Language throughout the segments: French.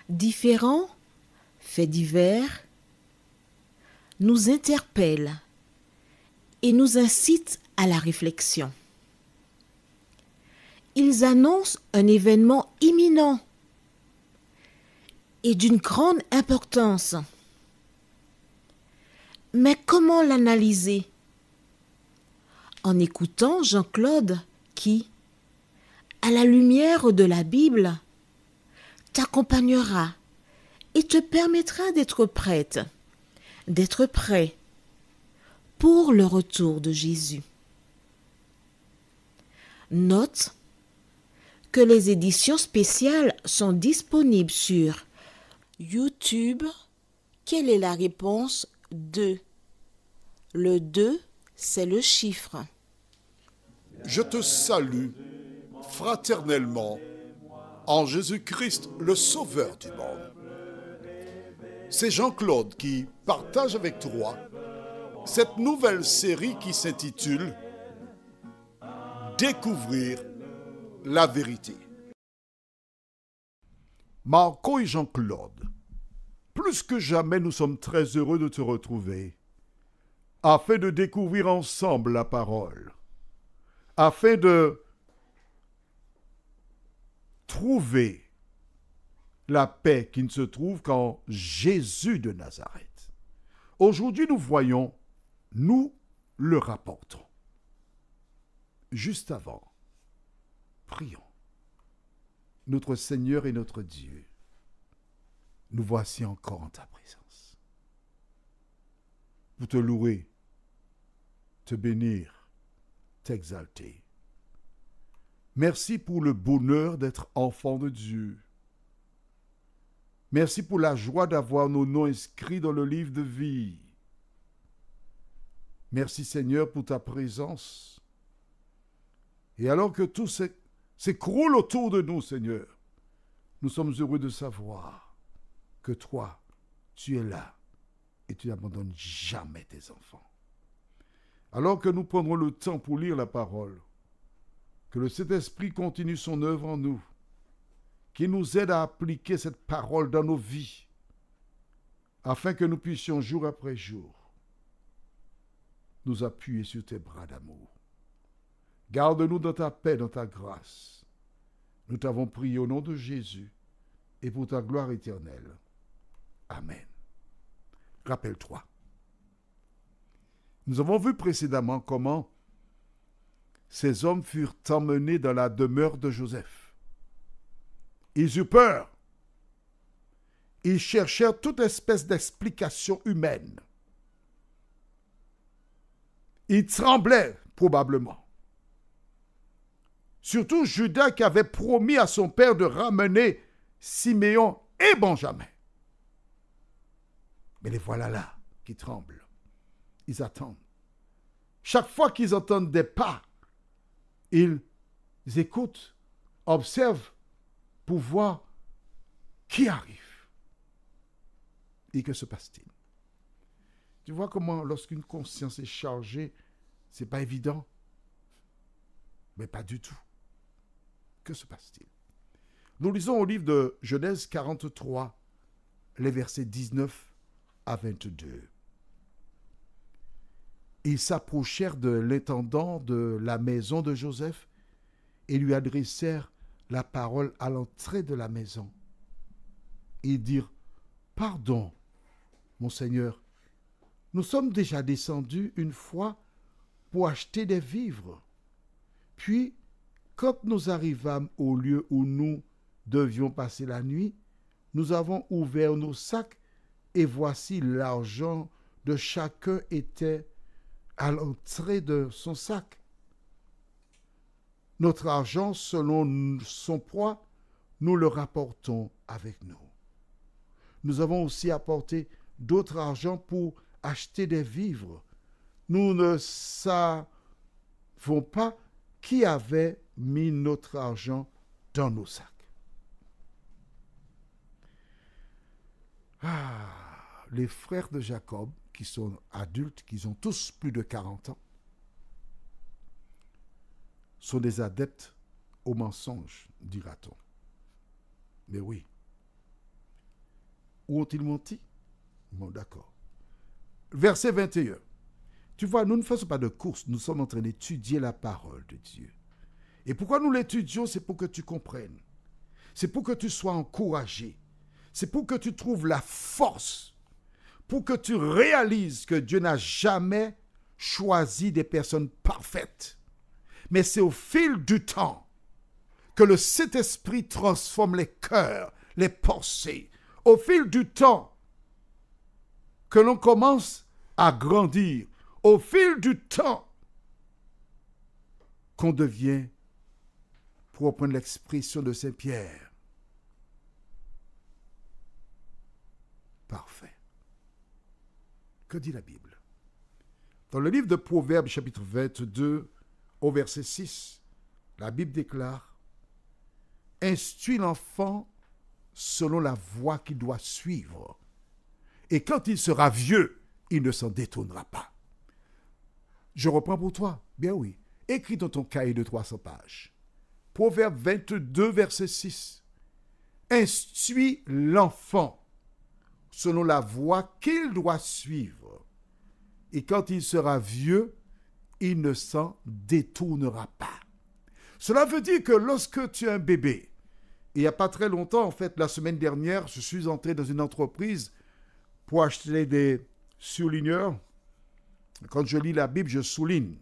Différents faits divers nous interpellent et nous incitent à la réflexion. Ils annoncent un événement imminent et d'une grande importance. Mais comment l'analyser? En écoutant Jean-Claude qui, à la lumière de la Bible, t'accompagnera et te permettra d'être prête, d'être prêt pour le retour de Jésus. Note que les éditions spéciales sont disponibles sur YouTube. Quelle est la réponse 2? Le 2, c'est le chiffre. Je te salue fraternellement en Jésus-Christ, le Sauveur du monde. C'est Jean-Claude qui partage avec toi cette nouvelle série qui s'intitule « Découvrir la vérité ». Marco et Jean-Claude, plus que jamais nous sommes très heureux de te retrouver afin de découvrir ensemble la parole, afin de trouver la paix qui ne se trouve qu'en Jésus de Nazareth. Aujourd'hui, nous voyons, nous le rapportons. Juste avant, prions. Notre Seigneur et notre Dieu, nous voici encore en ta présence. Pour te louer, te bénir, t'exalter. Merci pour le bonheur d'être enfant de Dieu. Merci pour la joie d'avoir nos noms inscrits dans le livre de vie. Merci Seigneur pour ta présence. Et alors que tout s'écroule autour de nous, Seigneur, nous sommes heureux de savoir que toi, tu es là et tu n'abandonnes jamais tes enfants. Alors que nous prendrons le temps pour lire la parole, que le Saint-Esprit continue son œuvre en nous, qu'il nous aide à appliquer cette parole dans nos vies, afin que nous puissions jour après jour nous appuyer sur tes bras d'amour. Garde-nous dans ta paix, dans ta grâce. Nous t'avons prié au nom de Jésus et pour ta gloire éternelle. Amen. Rappelle-toi. Nous avons vu précédemment comment ces hommes furent emmenés dans la demeure de Joseph. Ils eurent peur. Ils cherchèrent toute espèce d'explication humaine. Ils tremblaient probablement. Surtout Judas qui avait promis à son père de ramener Siméon et Benjamin. Mais les voilà là qui tremblent. Ils attendent. Chaque fois qu'ils entendent des pas, ils écoutent, observent pour voir qui arrive. Et que se passe-t-il? Tu vois comment lorsqu'une conscience est chargée, c'est pas évident? Mais pas du tout. Que se passe-t-il? Nous lisons au livre de Genèse 43, les versets 19 à 22. Ils s'approchèrent de l'intendant de la maison de Joseph et lui adressèrent la parole à l'entrée de la maison. Ils dirent, « Pardon, mon Seigneur, nous sommes déjà descendus une fois pour acheter des vivres. Puis, quand nous arrivâmes au lieu où nous devions passer la nuit, nous avons ouvert nos sacs et voici l'argent de chacun était à l'entrée de son sac. Notre argent, selon son poids, nous le rapportons avec nous. Nous avons aussi apporté d'autre argent pour acheter des vivres. Nous ne savons pas qui avait mis notre argent dans nos sacs. Les frères de Jacob, qui sont adultes, qui ont tous plus de 40 ans, sont des adeptes au mensonge, dira-t-on. Mais oui. Où ont-ils menti? Bon, d'accord. Verset 21. Tu vois, nous ne faisons pas de course, nous sommes en train d'étudier la parole de Dieu. Et pourquoi nous l'étudions? C'est pour que tu comprennes. C'est pour que tu sois encouragé. C'est pour que tu trouves la force. Pour que tu réalises que Dieu n'a jamais choisi des personnes parfaites. Mais c'est au fil du temps que le Saint-Esprit transforme les cœurs, les pensées. Au fil du temps que l'on commence à grandir. Au fil du temps qu'on devient, pour reprendre l'expression de Saint Pierre, parfait. Que dit la Bible? Dans le livre de Proverbes, chapitre 22, au verset 6, la Bible déclare « Instruis l'enfant selon la voie qu'il doit suivre, et quand il sera vieux, il ne s'en détournera pas. » Je reprends pour toi. Bien oui. Écris dans ton cahier de 300 pages. Proverbe 22, verset 6. Instruis l'enfant selon la voie qu'il doit suivre. Et quand il sera vieux, il ne s'en détournera pas. Cela veut dire que lorsque tu es un bébé, il n'y a pas très longtemps, en fait, la semaine dernière, je suis entré dans une entreprise pour acheter des surligneurs. Quand je lis la Bible, je souligne.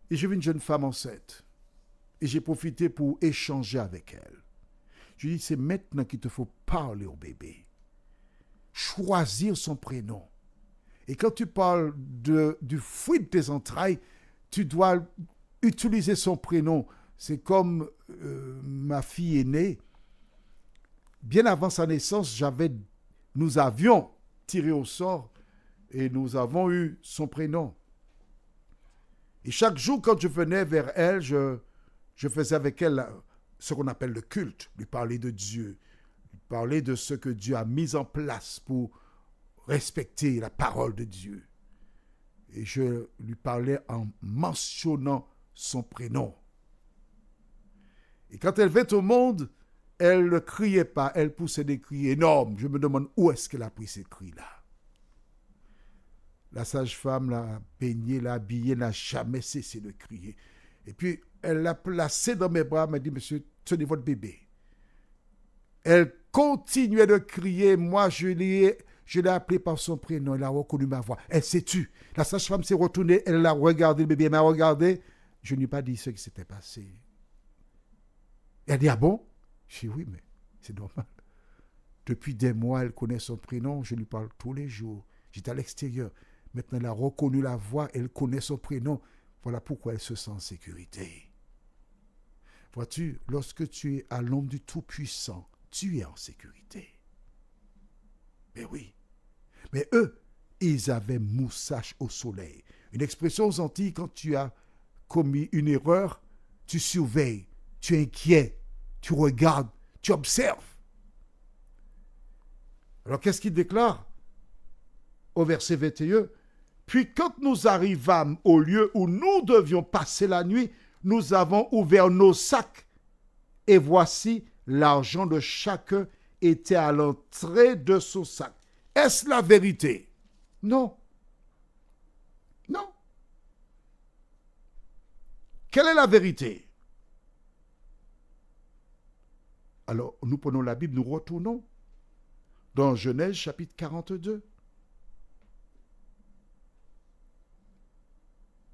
Et j'ai vu une jeune femme enceinte. Et j'ai profité pour échanger avec elle. Je lui ai dit, c'est maintenant qu'il te faut parler au bébé. Choisir son prénom. Et quand tu parles du fruit de tes entrailles, tu dois utiliser son prénom. C'est comme ma fille aînée. Bien avant sa naissance, nous avions tiré au sort et nous avons eu son prénom. Et chaque jour, quand je venais vers elle, je faisais avec elle ce qu'on appelle le culte, lui parler de Dieu, lui parler de ce que Dieu a mis en place pour respecter la parole de Dieu. Et je lui parlais en mentionnant son prénom. Et quand elle vint au monde, elle ne criait pas, elle poussait des cris énormes. Je me demande où est-ce qu'elle a pris ces cris-là. La sage-femme l'a baignée, l'a habillée, n'a jamais cessé de crier. Et puis, elle l'a placée dans mes bras, m'a dit, monsieur, tenez votre bébé. Elle continuait de crier. Moi, je l'ai appelée par son prénom. Elle a reconnu ma voix. Elle s'est tue. La sage-femme s'est retournée. Elle l'a regardé, le bébé. Elle m'a regardé. Je ne lui ai pas dit ce qui s'était passé. Elle a dit, ah bon? Je dis, oui, mais c'est normal. Depuis des mois, elle connaît son prénom. Je lui parle tous les jours. J'étais à l'extérieur. Maintenant, elle a reconnu la voix. Elle connaît son prénom. Voilà pourquoi elle se sent en sécurité. Vois-tu, lorsque tu es à l'ombre du Tout-Puissant, tu es en sécurité. Mais oui. Mais eux, ils avaient moussage au soleil. Une expression aux Antilles, quand tu as commis une erreur, tu surveilles, tu es inquiet, tu regardes, tu observes. Alors qu'est-ce qu'il déclare au verset 21? Puis quand nous arrivâmes au lieu où nous devions passer la nuit, nous avons ouvert nos sacs et voici l'argent de chacun était à l'entrée de son sac. Est-ce la vérité? Non. Non. Quelle est la vérité? Alors, nous prenons la Bible, nous retournons dans Genèse chapitre 42.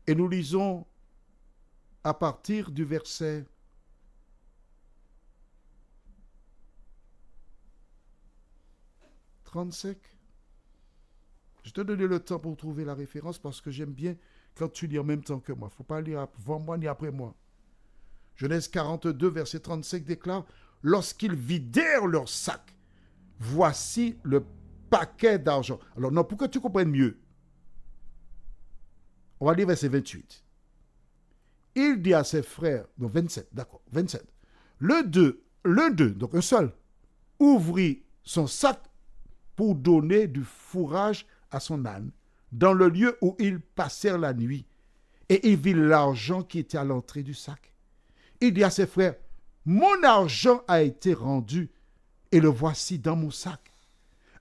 Et nous lisons à partir du verset 35. Je te donne le temps pour trouver la référence parce que j'aime bien quand tu lis en même temps que moi. Il ne faut pas lire avant moi ni après moi. Genèse 42, verset 35 déclare « Lorsqu'ils vidèrent leur sac, voici le paquet d'argent. Alors, non, pour que tu comprennes mieux, on va lire verset 28. Il dit à ses frères, donc 27, d'accord, 27. L'un d'eux, donc un seul, ouvrit son sac pour donner du fourrage à son âne dans le lieu où ils passèrent la nuit. Et il vit l'argent qui était à l'entrée du sac. Il dit à ses frères, mon argent a été rendu et le voici dans mon sac.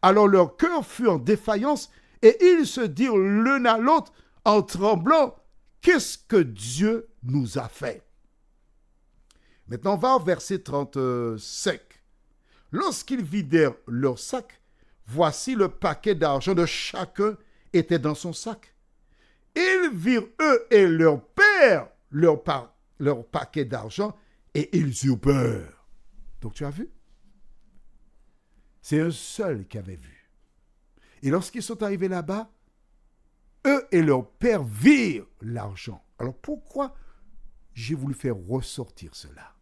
Alors leur cœur fut en défaillance et ils se dirent l'un à l'autre en tremblant, qu'est-ce que Dieu nous a fait? Maintenant, on va au verset 35. Lorsqu'ils vidèrent leur sac, voici le paquet d'argent de chacun était dans son sac. Ils virent eux et leur père leur paquet d'argent et ils eurent peur. Donc tu as vu? C'est un seul qui avait vu. Et lorsqu'ils sont arrivés là-bas, eux et leur père virent l'argent. Alors pourquoi j'ai voulu faire ressortir cela?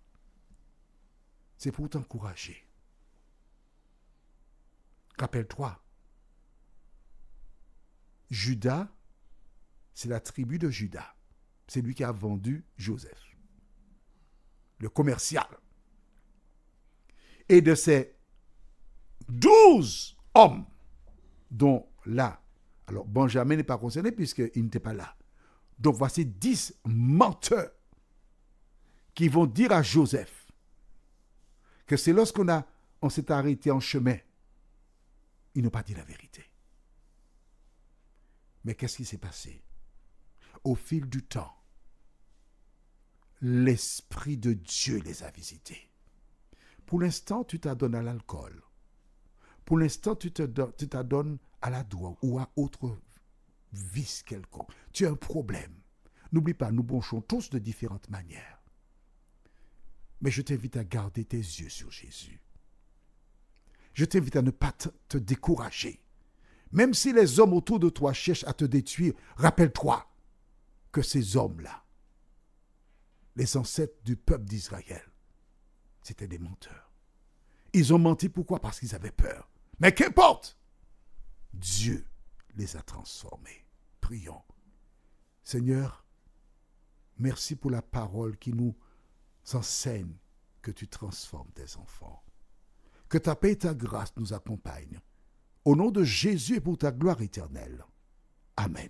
C'est pour t'encourager. Rappelle-toi, Judas, c'est la tribu de Judas. C'est lui qui a vendu Joseph, le commercial. Et de ces 12 hommes, dont là, alors Benjamin n'est pas concerné puisqu'il n'était pas là. Donc voici 10 menteurs qui vont dire à Joseph que c'est lorsqu'on s'est arrêté en chemin, ils n'ont pas dit la vérité. Mais qu'est-ce qui s'est passé? Au fil du temps, l'Esprit de Dieu les a visités. Pour l'instant, tu t'adonnes à l'alcool. Pour l'instant, tu t'adonnes à la drogue ou à autre vice quelconque. Tu as un problème. N'oublie pas, nous bronchons tous de différentes manières. Mais je t'invite à garder tes yeux sur Jésus. Je t'invite à ne pas te décourager. Même si les hommes autour de toi cherchent à te détruire, rappelle-toi que ces hommes-là, les ancêtres du peuple d'Israël, c'étaient des menteurs. Ils ont menti, pourquoi? Parce qu'ils avaient peur. Mais qu'importe, Dieu les a transformés. Prions. Seigneur, merci pour la parole qui nous enseigne que tu transformes tes enfants. Que ta paix et ta grâce nous accompagnent. Au nom de Jésus et pour ta gloire éternelle. Amen.